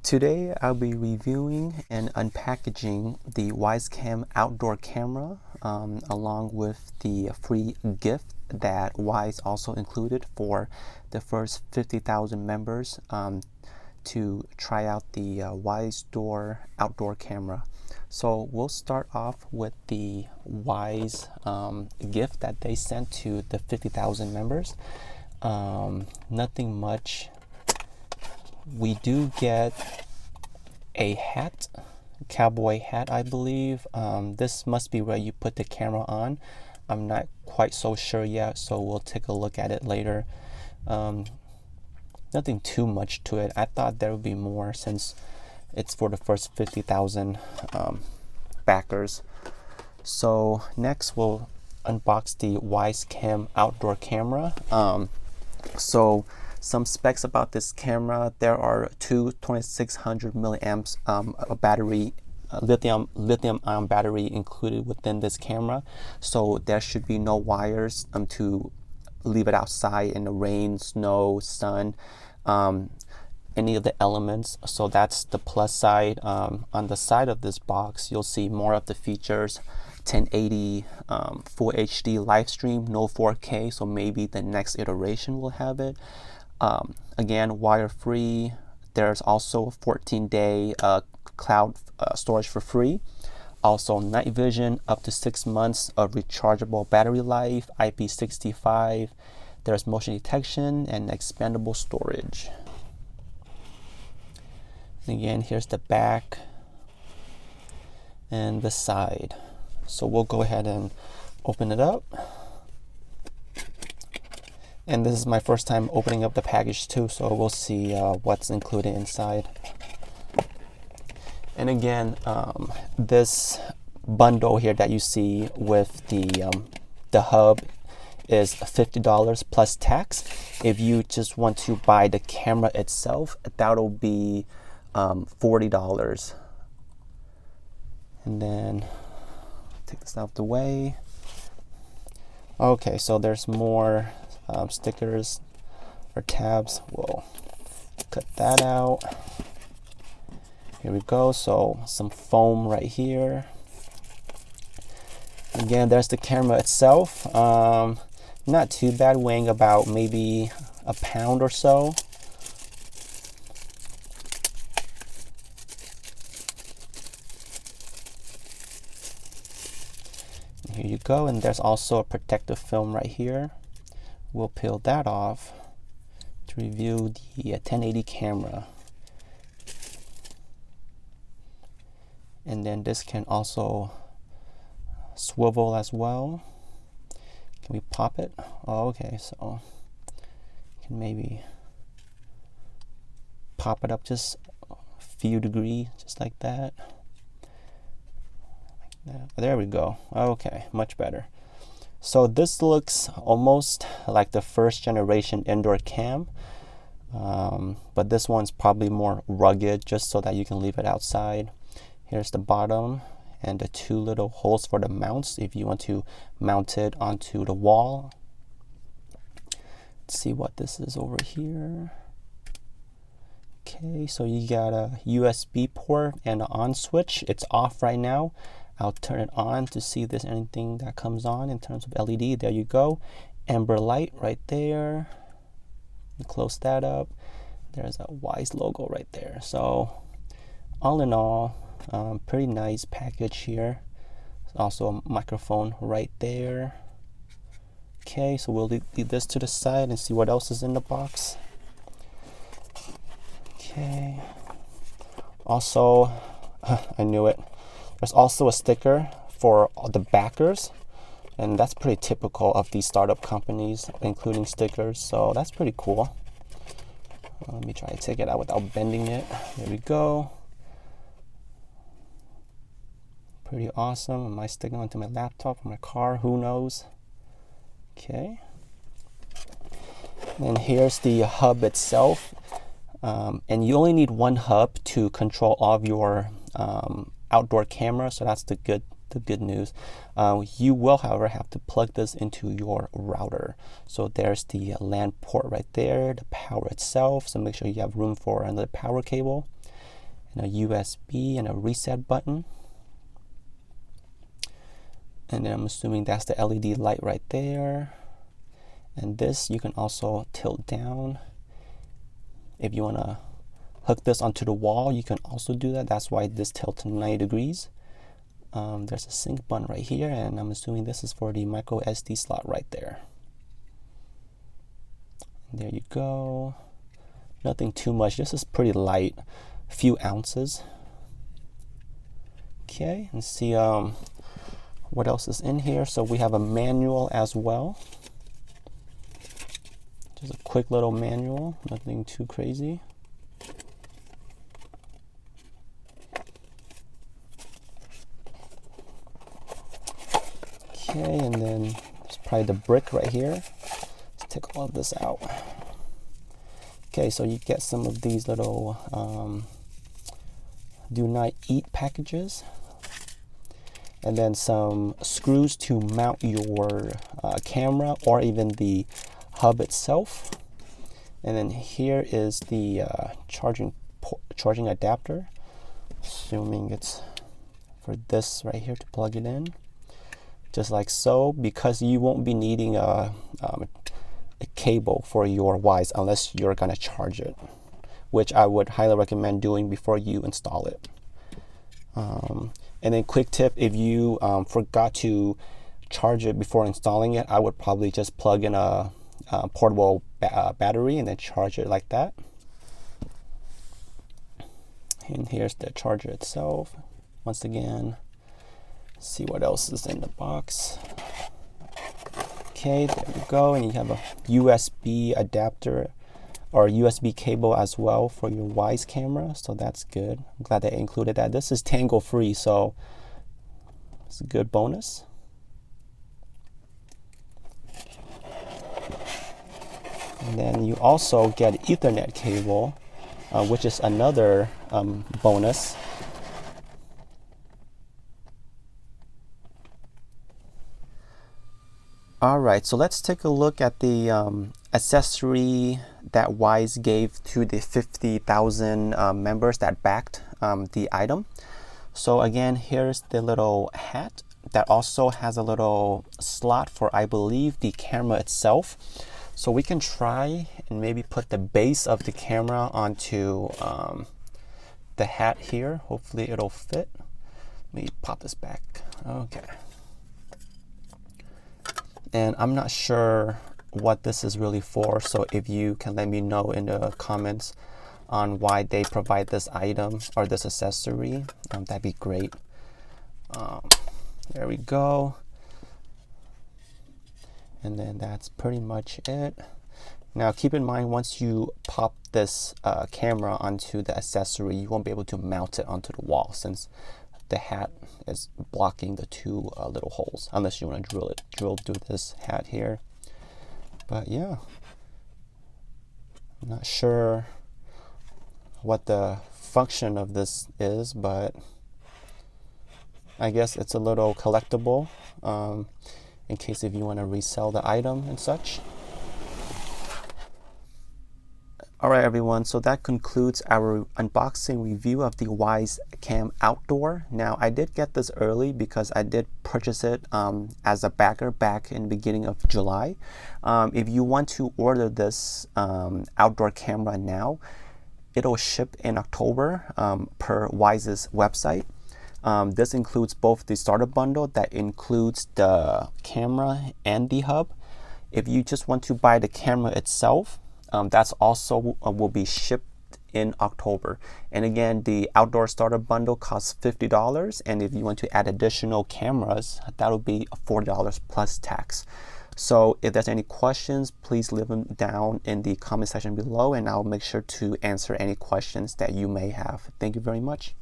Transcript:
Today I'll be reviewing and unpackaging the WYZE Cam outdoor camera along with the free gift that WYZE also included for the first 50,000 members to try out the WYZE outdoor camera. So we'll start off with the WYZE gift that they sent to the 50,000 members. Nothing much. We do get a hat, cowboy hat, I believe. This must be where you put the camera on. I'm not quite so sure yet, so we'll take a look at it later. Nothing too much to it. I thought there would be more since it's for the first 50,000 backers. So next we'll unbox the WYZE Cam outdoor camera. So some specs about this camera: there are two 2600 milliamps battery, lithium-ion battery included within this camera. So there should be no wires to leave it outside in the rain, snow, sun, any of the elements. So that's the plus side. On the side of this box, you'll see more of the features: 1080 full HD live stream, no 4K, so maybe the next iteration will have it. Again, wire free. There's also 14-day cloud storage for free. Also night vision, up to 6 months of rechargeable battery life, IP65. There's motion detection and expandable storage. Again, here's the back and the side. So we'll go ahead and open it up. And this is my first time opening up the package too, so we'll see what's included inside. And again, this bundle here that you see with the hub is $50 plus tax. If you just want to buy the camera itself, that'll be $40. And then take this out of the way. Okay, so there's more stickers or tabs. We'll cut that out. Here we go. So some foam right here. Again, there's the camera itself. Not too bad, weighing about maybe a pound or so. And here you go. And there's also a protective film right here. We'll peel that off to review the 1080 camera. And then this can also swivel as well. Can we pop it? Oh, okay, so you can maybe pop it up just a few degrees, just like that. There we go. Okay, much better. So this looks almost like the first generation indoor cam, but this one's probably more rugged, just so that you can leave it outside. Here's the bottom and the two little holes for the mounts if you want to mount it onto the wall. Let's see what this is over here. Okay, so you got a USB port and an on switch. It's off right now. I'll turn it on to see if there's anything that comes on in terms of LED. There you go. Amber light right there. Close that up. There's a WYZE logo right there. So all in all, pretty nice package here. There's also a microphone right there. Okay, so we'll leave this to the side and see what else is in the box. Okay. Also, I knew it. There's also a sticker for the backers, and that's pretty typical of these startup companies, including stickers, so that's pretty cool. Let me try to take it out without bending it. There we go. Pretty awesome. I might stick it onto my laptop or my car, who knows. Okay. And here's the hub itself. And you only need one hub to control all of your outdoor camera, so that's the good news. You will, however, have to plug this into your router. So there's the LAN port right there, the power itself, so make sure you have room for another power cable. and a USB and a reset button. And then I'm assuming that's the LED light right there. And this you can also tilt down. If you want to hook this onto the wall, you can also do that. That's why this tilts 90 degrees. There's a sync button right here, and I'm assuming this is for the micro SD slot right there. And there you go. Nothing too much. This is pretty light, a few ounces. Okay, and see what else is in here. So we have a manual as well. Just a quick little manual, nothing too crazy. Okay, and then there's probably the brick right here. Let's take all of this out. Okay, so you get some of these little do not eat packages, and then some screws to mount your camera or even the hub itself. And then here is the charging adapter, assuming it's for this right here to plug it in, just like so, because you won't be needing a cable for your WYZE unless you're gonna charge it, which I would highly recommend doing before you install it. And then quick tip, if you forgot to charge it before installing it, I would probably just plug in a portable battery and then charge it like that. And here's the charger itself. Once again, see what else is in the box. Okay, there we go. And you have a USB adapter or USB cable as well for your WYZE camera, so that's good. I'm glad they included that. This is tangle free, so it's a good bonus. And then you also get Ethernet cable, which is another bonus. All right, so let's take a look at the accessory that WYZE gave to the 50,000 members that backed the item. So again, here's the little hat that also has a little slot for, I believe, the camera itself. So we can try and maybe put the base of the camera onto the hat here. Hopefully it'll fit. Let me pop this back. Okay. And I'm not sure what this is really for, so if you can let me know in the comments on why they provide this item or this accessory, that'd be great. There we go. And then that's pretty much it. Now keep in mind, once you pop this camera onto the accessory, you won't be able to mount it onto the wall since the hat is blocking the two little holes, unless you want to drill through this hat here. But yeah, I'm not sure what the function of this is, but I guess it's a little collectible in case if you want to resell the item and such. All right, everyone, so that concludes our unboxing review of the WYZE Cam Outdoor. Now, I did get this early because I did purchase it as a backer back in the beginning of July. If you want to order this outdoor camera now, it'll ship in October per WYZE's website. This includes both the starter bundle that includes the camera and the hub. If you just want to buy the camera itself, that's also will be shipped in October. And again, the outdoor starter bundle costs $50, and if you want to add additional cameras, that'll be $40 plus tax. So if there's any questions, please leave them down in the comment section below, and I'll make sure to answer any questions that you may have. Thank you very much.